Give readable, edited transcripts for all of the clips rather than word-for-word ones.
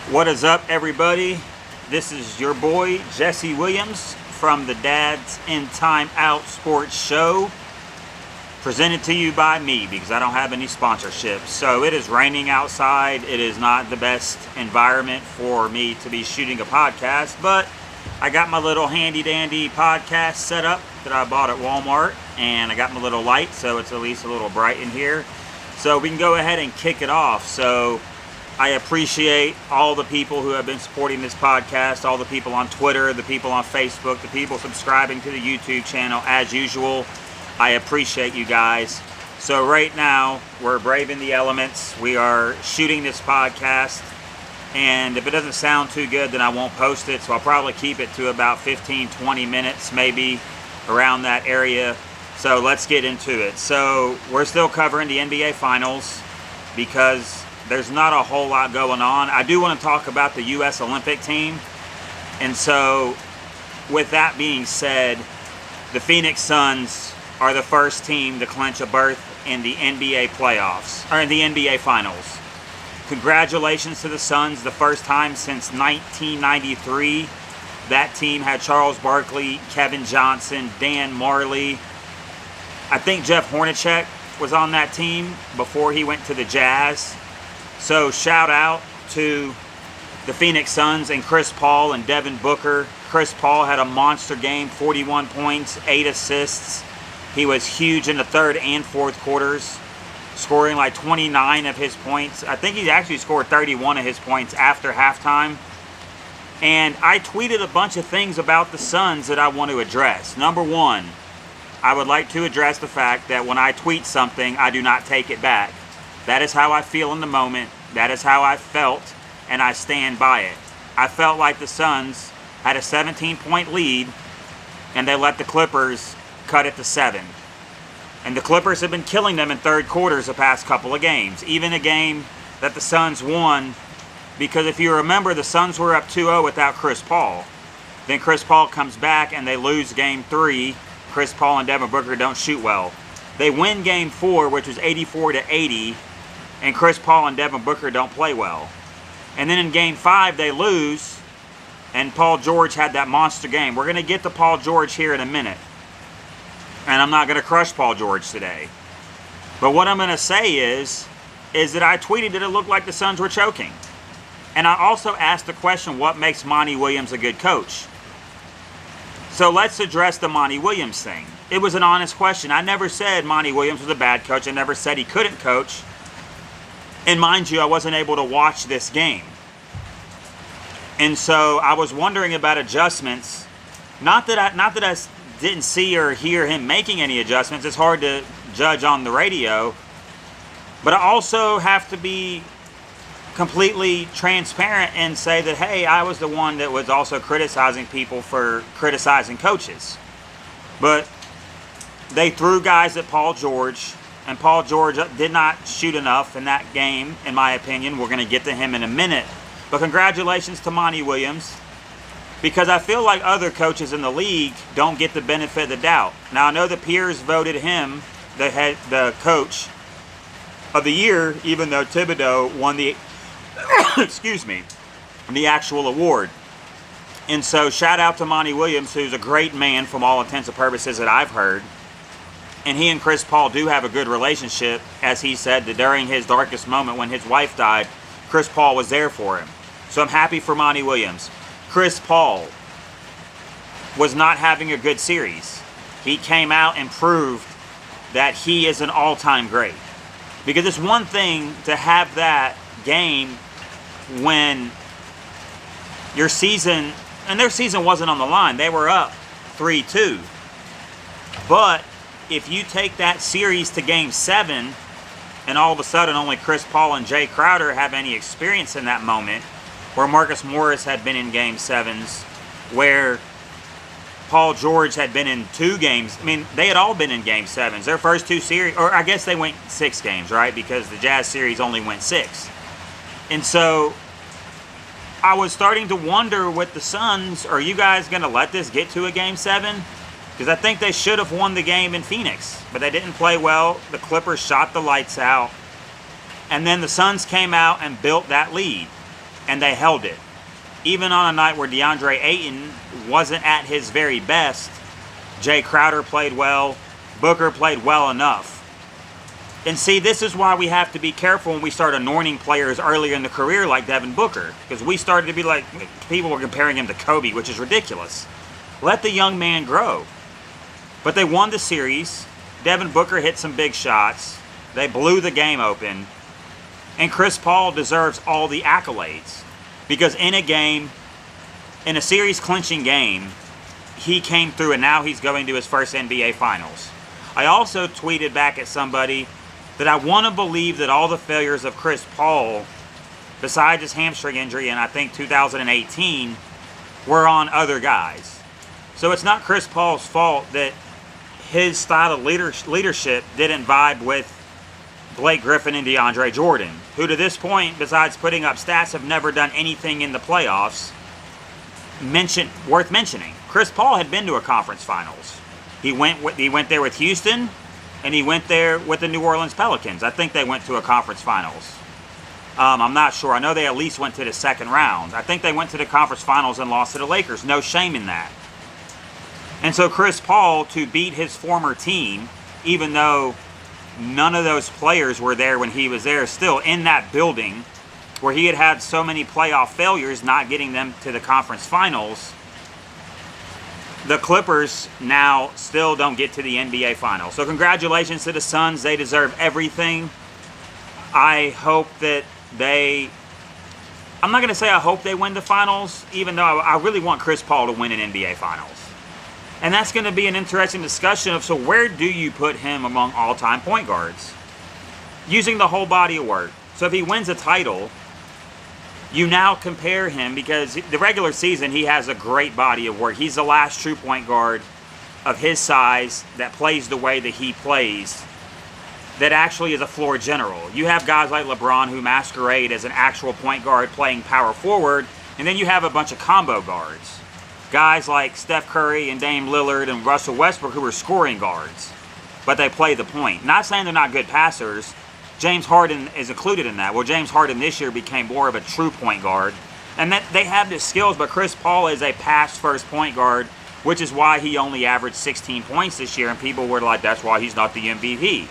What is up, everybody? This is your boy Jesse Williams from the Dads in Time Out Sports Show, presented to you by me because I don't have any sponsorships. So it is raining outside. It is not the best environment for me to be shooting a podcast, but I got my little handy dandy podcast set up that I bought at Walmart, and I got my little light so it's at least a little bright in here. So we can go ahead and kick it off. So I appreciate all the people who have been supporting this podcast, all the people on Twitter, the people on Facebook, the people subscribing to the YouTube channel as usual. I appreciate you guys. So right now, we're braving the elements. We are shooting this podcast, and if it doesn't sound too good, then I won't post it. So I'll probably keep it to about 15-20 minutes, maybe around that area. So let's get into it. So we're still covering the NBA Finals because there's not a whole lot going on. I do want to talk about the U.S. Olympic team. And so with that being said, the Phoenix Suns are the first team to clinch a berth in the NBA playoffs, or in the NBA Finals. Congratulations to the Suns, the first time since 1993. That team had Charles Barkley, Kevin Johnson, Dan Marley. I think Jeff Hornacek was on that team before he went to the Jazz. So shout out to the Phoenix Suns and Chris Paul and Devin Booker. Chris Paul had a monster game, 41 points, 8 assists. He was huge in the third and fourth quarters, scoring like 29 of his points. I think he actually scored 31 of his points after halftime. And I tweeted a bunch of things about the Suns that I want to address. Number one, I would like to address the fact that when I tweet something, I do not take it back. That is how I feel in the moment. That is how I felt, and I stand by it. I felt like the Suns had a 17-point lead, and they let the Clippers cut it to 7. And the Clippers have been killing them in third quarters the past couple of games. Even a game that the Suns won, because if you remember, the Suns were up 2-0 without Chris Paul. Then Chris Paul comes back, and they lose game 3. Chris Paul and Devin Booker don't shoot well. They win game 4, which was 84-80. And Chris Paul and Devin Booker don't play well. And then in Game 5, they lose, and Paul George had that monster game. We're going to get to Paul George here in a minute. And I'm not going to crush Paul George today. But what I'm going to say is that I tweeted that it looked like the Suns were choking. And I also asked the question, what makes Monty Williams a good coach? So let's address the Monty Williams thing. It was an honest question. I never said Monty Williams was a bad coach. I never said he couldn't coach. And mind you, I wasn't able to watch this game. And so I was wondering about adjustments. Not that I didn't see or hear him making any adjustments. It's hard to judge on the radio. But I also have to be completely transparent and say that, hey, I was the one that was also criticizing people for criticizing coaches. But they threw guys at Paul George. And Paul George did not shoot enough in that game, in my opinion. We're going to get to him in a minute. But congratulations to Monty Williams, because I feel like other coaches in the league don't get the benefit of the doubt. Now, I know the peers voted him the coach of the year, even though Thibodeau won the the actual award. And so shout out to Monty Williams, who's a great man from all intents and purposes that I've heard. And he and Chris Paul do have a good relationship. As he said, that during his darkest moment when his wife died, Chris Paul was there for him. So I'm happy for Monty Williams. Chris Paul was not having a good series. He came out and proved that he is an all-time great. Because it's one thing to have that game when your season, and their season wasn't on the line. They were up 3-2. But if you take that series to Game 7, and all of a sudden only Chris Paul and Jay Crowder have any experience in that moment, where Marcus Morris had been in Game 7s, where Paul George had been in 2 games. I mean, they had all been in Game 7s. Their first 2 series, or I guess they went 6 games, right? Because the Jazz series only went 6. And so I was starting to wonder with the Suns, are you guys going to let this get to a Game 7? Because I think they should have won the game in Phoenix, but they didn't play well. The Clippers shot the lights out. And then the Suns came out and built that lead. and they held it. Even on a night where DeAndre Ayton wasn't at his very best, Jay Crowder played well, Booker played well enough. And see, this is why we have to be careful when we start anointing players earlier in the career like Devin Booker. Because we started to be like, people were comparing him to Kobe, which is ridiculous. Let the young man grow. But they won the series. Devin Booker hit some big shots. They blew the game open. And Chris Paul deserves all the accolades. Because in a game, in a series-clinching game, he came through and now he's going to his first NBA Finals. I also tweeted back at somebody that I want to believe that all the failures of Chris Paul, besides his hamstring injury in I think 2018, were on other guys. So it's not Chris Paul's fault that his style of leadership didn't vibe with Blake Griffin and DeAndre Jordan, who to this point, besides putting up stats, have never done anything in the playoffs worth mentioning. Chris Paul had been to a conference finals. He went there with Houston, and he went there with the New Orleans Pelicans. I think they went to a conference finals. I'm not sure. I know they at least went to the second round. I think they went to the conference finals and lost to the Lakers. No shame in that. And so Chris Paul, to beat his former team, even though none of those players were there when he was there, still in that building where he had had so many playoff failures, not getting them to the conference finals, the Clippers now still don't get to the NBA Finals. So congratulations to the Suns. They deserve everything. I hope that I'm not going to say I hope they win the Finals, even though I really want Chris Paul to win an NBA Finals. And that's going to be an interesting discussion of, so where do you put him among all-time point guards? Using the whole body of work. So if he wins a title, you now compare him, because the regular season he has a great body of work. He's the last true point guard of his size that plays the way that he plays, that actually is a floor general. You have guys like LeBron who masquerade as an actual point guard playing power forward, and then you have a bunch of combo guards. Guys like Steph Curry and Dame Lillard and Russell Westbrook who are scoring guards, but they play the point. Not saying they're not good passers. James Harden is included in that. Well, James Harden this year became more of a true point guard, and that they have the skills, but Chris Paul is a pass-first point guard, which is why he only averaged 16 points this year, and people were like, that's why he's not the MVP.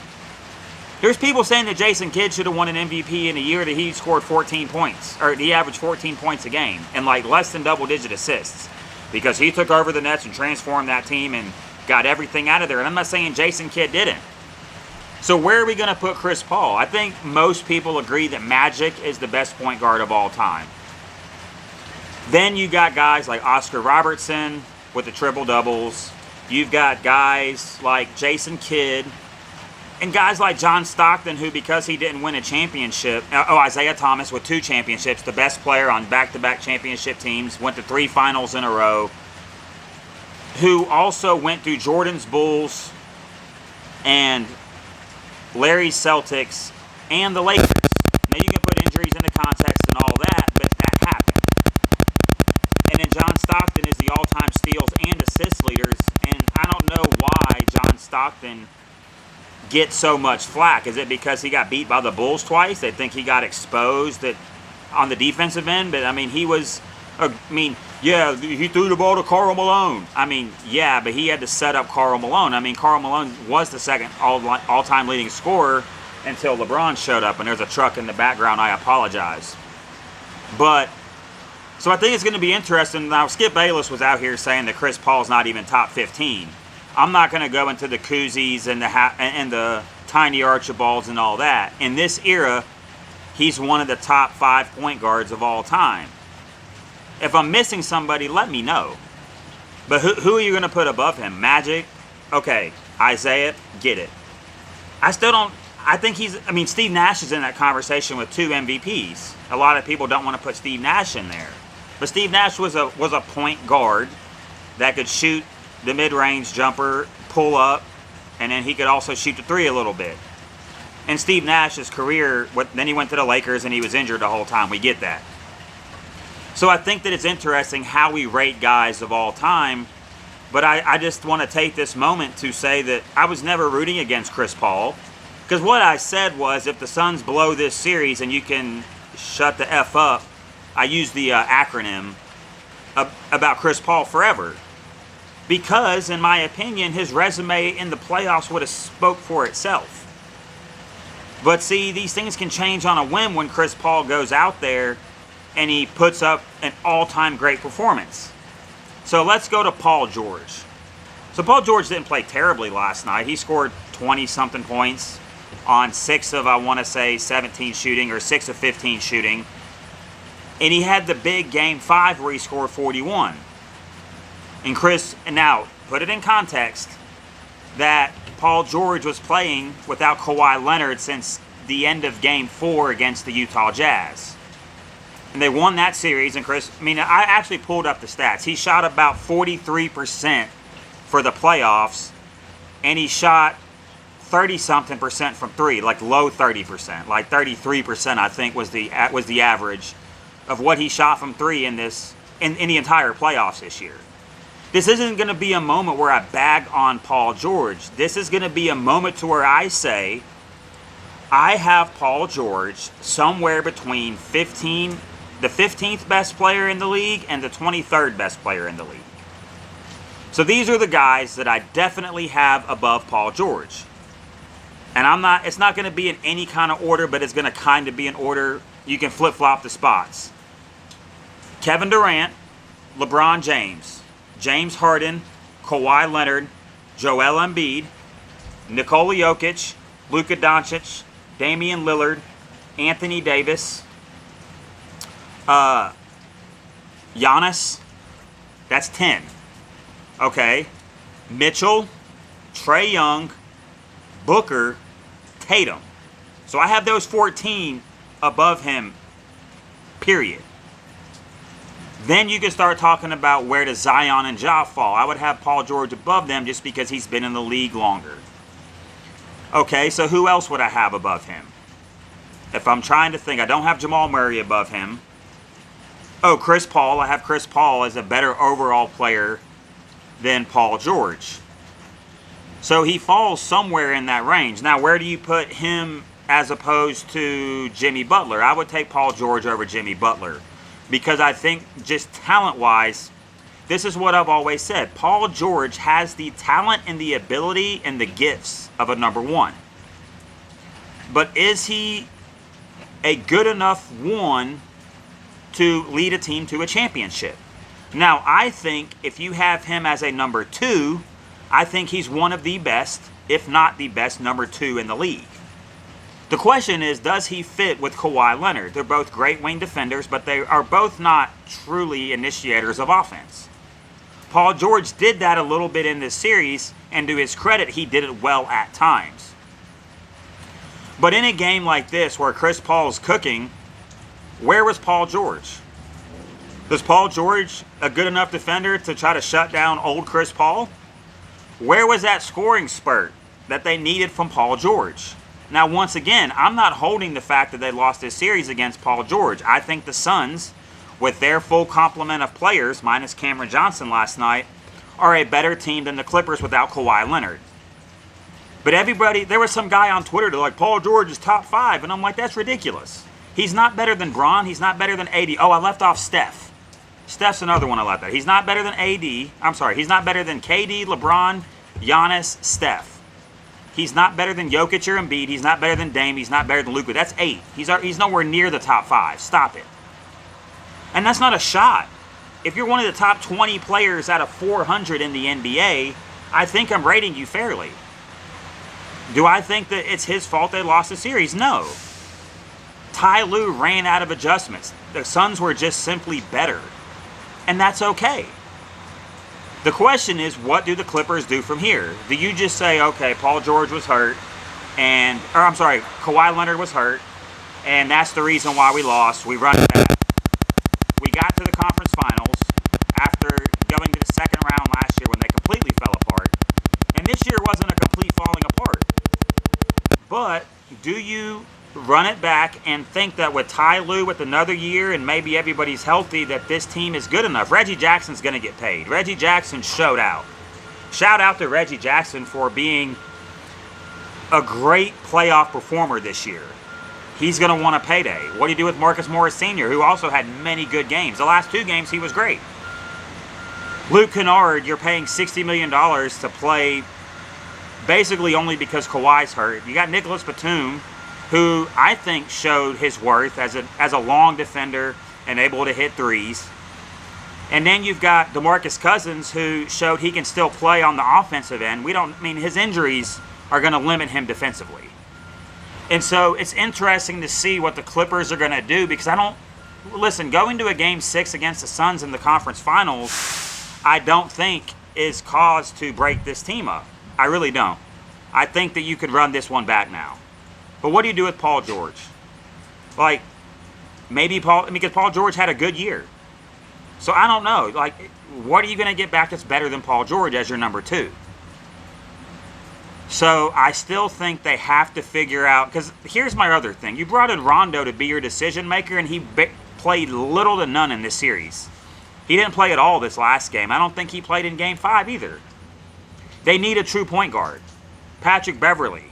There's people saying that Jason Kidd should have won an MVP in a year that he scored 14 points, or he averaged 14 points a game, and like less than double-digit assists, because he took over the Nets and transformed that team and got everything out of there. And I'm not saying Jason Kidd didn't. So where are we going to put Chris Paul? I think most people agree that Magic is the best point guard of all time. Then you got guys like Oscar Robertson with the triple-doubles. You've got guys like Jason Kidd. And guys like John Stockton, who, because he didn't win a championship, Isaiah Thomas with 2 championships, the best player on back-to-back championship teams, went to 3 finals in a row, who also went through Jordan's Bulls and Larry's Celtics and the Lakers. Now, you can put injuries into context and all that, but that happened. And then John Stockton is the all-time steals and assist leaders, and I don't know why John Stockton get so much flack. Is it because he got beat by the Bulls twice? They think he got exposed on the defensive end, but I mean, he threw the ball to Karl Malone. I mean, yeah, but he had to set up Karl Malone. I mean, Karl Malone was the second all-time leading scorer until LeBron showed up, and there's a truck in the background. I apologize. But, so I think it's going to be interesting. Now, Skip Bayless was out here saying that Chris Paul's not even top 15. I'm not going to go into the koozies and the tiny Archibalds and all that. In this era, he's one of the top 5 point guards of all time. If I'm missing somebody, let me know. But who are you going to put above him? Magic? Okay. Isaiah? Get it. I still don't... I think Steve Nash is in that conversation with 2 MVPs. A lot of people don't want to put Steve Nash in there. But Steve Nash was a point guard that could shoot the mid-range jumper, pull up, and then he could also shoot the 3 a little bit. And Steve Nash's career, then he went to the Lakers and he was injured the whole time. We get that. So I think that it's interesting how we rate guys of all time, but I just want to take this moment to say that I was never rooting against Chris Paul, because what I said was, if the Suns blow this series and you can shut the F up I use the acronym about Chris Paul forever. Because, in my opinion, his resume in the playoffs would have spoke for itself. But see, these things can change on a whim when Chris Paul goes out there and he puts up an all-time great performance. So let's go to Paul George. So Paul George didn't play terribly last night. He scored 20-something points on 6 of, I want to say, 17 shooting, or 6 of 15 shooting. And he had the big Game 5 where he scored 41. And now, put it in context, that Paul George was playing without Kawhi Leonard since the end of Game 4 against the Utah Jazz. And they won that series, and I actually pulled up the stats. He shot about 43% for the playoffs, and he shot 30-something% from 3, like low 30%, like 33%, I think was the average of what he shot from 3 in the entire playoffs this year. This isn't going to be a moment where I bag on Paul George. This is going to be a moment to where I say I have Paul George somewhere between the 15th best player in the league and the 23rd best player in the league. So these are the guys that I definitely have above Paul George. And it's not going to be in any kind of order, but it's going to kind of be in order. You can flip-flop the spots. Kevin Durant, LeBron James, James Harden, Kawhi Leonard, Joel Embiid, Nikola Jokic, Luka Doncic, Damian Lillard, Anthony Davis, Giannis, that's 10. Okay. Mitchell, Trae Young, Booker, Tatum. So I have those 14 above him, period. Then you can start talking about where does Zion and Ja fall. I would have Paul George above them just because he's been in the league longer. Okay, so who else would I have above him? If I'm trying to think, I don't have Jamal Murray above him. Oh, Chris Paul. I have Chris Paul as a better overall player than Paul George. So he falls somewhere in that range. Now, where do you put him as opposed to Jimmy Butler? I would take Paul George over Jimmy Butler. Because I think just talent-wise, this is what I've always said. Paul George has the talent and the ability and the gifts of a number one. But is he a good enough one to lead a team to a championship? Now, I think if you have him as a number 2, I think he's one of the best, if not the best, number 2 in the league. The question is, does he fit with Kawhi Leonard? They're both great wing defenders, but they are both not truly initiators of offense. Paul George did that a little bit in this series, and to his credit, he did it well at times. But in a game like this, where Chris Paul's cooking, where was Paul George? Was Paul George a good enough defender to try to shut down old Chris Paul? Where was that scoring spurt that they needed from Paul George? Now, once again, I'm not holding the fact that they lost this series against Paul George. I think the Suns, with their full complement of players, minus Cameron Johnson last night, are a better team than the Clippers without Kawhi Leonard. But there was some guy on Twitter that like, Paul George is top 5, and I'm like, that's ridiculous. He's not better than Bron. He's not better than AD. Oh, I left off Steph. Steph's another one I left out. He's not better than AD. I'm sorry, he's not better than KD, LeBron, Giannis, Steph. He's not better than Jokic or Embiid. He's not better than Dame. He's not better than Luka. That's 8. He's nowhere near the top 5. Stop it. And that's not a shot. If you're one of the top 20 players out of 400 in the NBA, I think I'm rating you fairly. Do I think that it's his fault they lost the series? No. Ty Lue ran out of adjustments. The Suns were just simply better. And that's okay. The question is, what do the Clippers do from here? Do you just say, okay, Paul George was hurt, Kawhi Leonard was hurt, and that's the reason why we lost. We run that. We got to the conference finals after going to the second round last year when they completely fell apart. And this year wasn't a complete falling apart. But do you run it back and think that with Ty Lue with another year and maybe everybody's healthy that this team is good enough? Reggie Jackson's going to get paid. Reggie Jackson showed out. Shout out to Reggie Jackson for being a great playoff performer this year. he's going to want a payday. What do you do with Marcus Morris Sr., who also had many good games? The last 2 games, he was great. Luke Kennard, you're paying $60 million to play basically only because Kawhi's hurt. You got Nicholas Batum, who I think showed his worth as a long defender and able to hit threes. And then you've got DeMarcus Cousins, who showed he can still play on the offensive end. His injuries are going to limit him defensively. And so it's interesting to see what the Clippers are going to do, because going to a Game 6 against the Suns in the conference finals, I don't think is cause to break this team up. I really don't. I think that you could run this one back now. But what do you do with Paul George? Because Paul George had a good year. So I don't know. What are you going to get back that's better than Paul George as your number 2? So I still think they have to figure out, because here's my other thing. You brought in Rondo to be your decision maker, and he played little to none in this series. He didn't play at all this last game. I don't think he played in Game 5 either. They need a true point guard. Patrick Beverley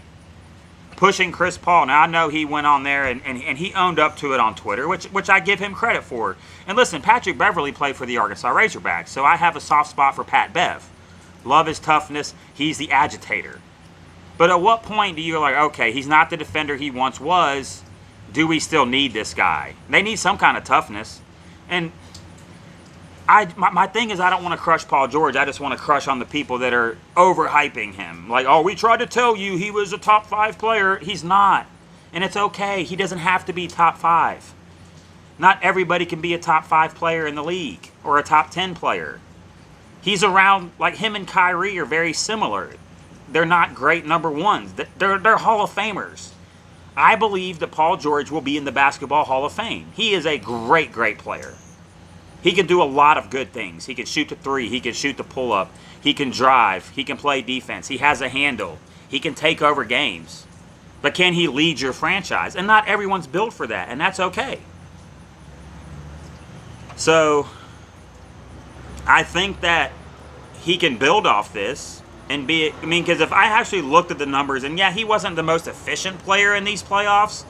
pushing Chris Paul. Now, I know he went on there and he owned up to it on Twitter, which I give him credit for. And listen, Patrick Beverley played for the Arkansas Razorbacks, so I have a soft spot for Pat Bev. Love his toughness. He's the agitator. But at what point do you okay, he's not the defender he once was. Do we still need this guy? They need some kind of toughness. And my thing is, I don't want to crush Paul George. I just want to crush on the people that are overhyping him. We tried to tell you he was a top 5 player. He's not. And it's okay. He doesn't have to be top 5. Not everybody can be a top 5 player in the league or a top 10 player. He's around, him and Kyrie are very similar. They're not great number 1s. They're Hall of Famers. I believe that Paul George will be in the Basketball Hall of Fame. He is a great, great player. He can do a lot of good things. He can shoot the 3. He can shoot the pull-up. He can drive. He can play defense. He has a handle. He can take over games. But can he lead your franchise? And not everyone's built for that, and that's okay. So I think that he can build off this and because if I actually looked at the numbers, and yeah, he wasn't the most efficient player in these playoffs,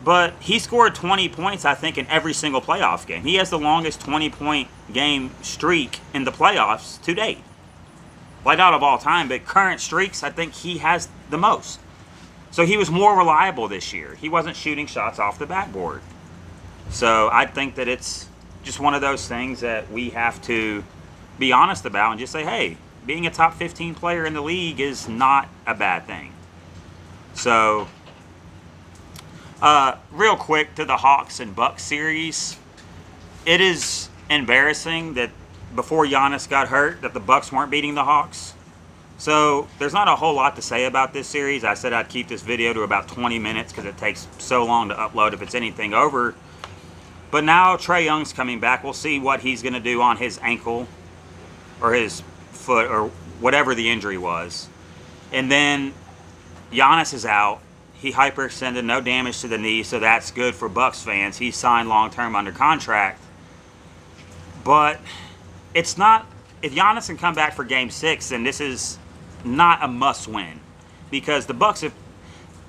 but he scored 20 points, I think, in every single playoff game. He has the longest 20-point game streak in the playoffs to date. Not of all time, but current streaks, I think he has the most. So he was more reliable this year. He wasn't shooting shots off the backboard. So I think that it's just one of those things that we have to be honest about and just say, hey, being a top 15 player in the league is not a bad thing. So real quick to the Hawks and Bucks series, it is embarrassing that before Giannis got hurt that the Bucks weren't beating the Hawks. So there's not a whole lot to say about this series. I said I'd keep this video to about 20 minutes because it takes so long to upload if it's anything over. But now Trae Young's coming back. We'll see what he's going to do on his ankle or his foot or whatever the injury was. And then Giannis is out. He hyperextended, no damage to the knee, so that's good for Bucks fans. He signed long-term under contract. But it's not, if Giannis can come back for Game 6, then this is not a must-win. Because the Bucks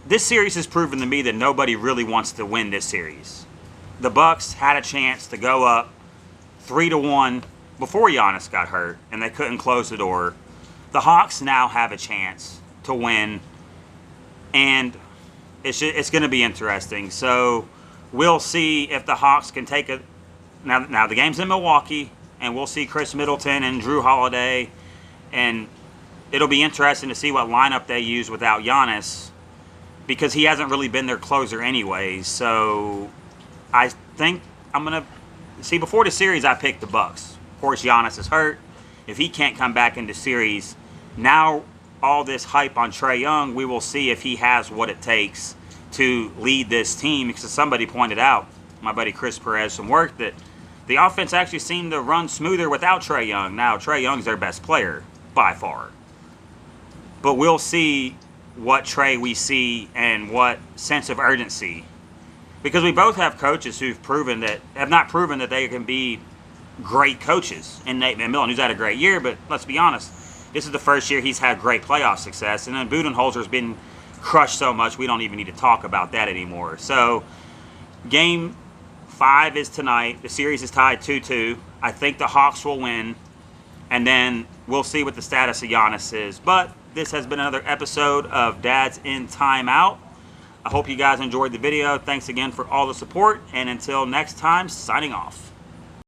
this series has proven to me that nobody really wants to win this series. The Bucks had a chance to go up 3-1 before Giannis got hurt, and they couldn't close the door. The Hawks now have a chance to win, and it's going to be interesting. So we'll see if the Hawks can take it. Now the game's in Milwaukee, and we'll see Chris Middleton and Drew Holiday, and it'll be interesting to see what lineup they use without Giannis, because he hasn't really been their closer anyways. So I think I'm going to see, before the series I picked the Bucks. Of course, Giannis is hurt. If he can't come back into series, now all this hype on Trae Young, we will see if he has what it takes to lead this team. Because somebody pointed out, my buddy Chris Perez from work, that the offense actually seemed to run smoother without Trae Young. Now, Trae Young's their best player, by far. But we'll see what Trae we see and what sense of urgency. Because we both have coaches who've not proven that they can be great coaches. And Nate McMillan, who's had a great year, but let's be honest, this is the first year he's had great playoff success. And then Budenholzer's been crushed so much we don't even need to talk about that anymore. So game 5 is tonight. The series is tied 2-2. I think the Hawks will win, and then we'll see what the status of Giannis is. But this has been another episode of Dad's in Timeout. I hope you guys enjoyed the video. Thanks again for all the support, and until next time, signing off.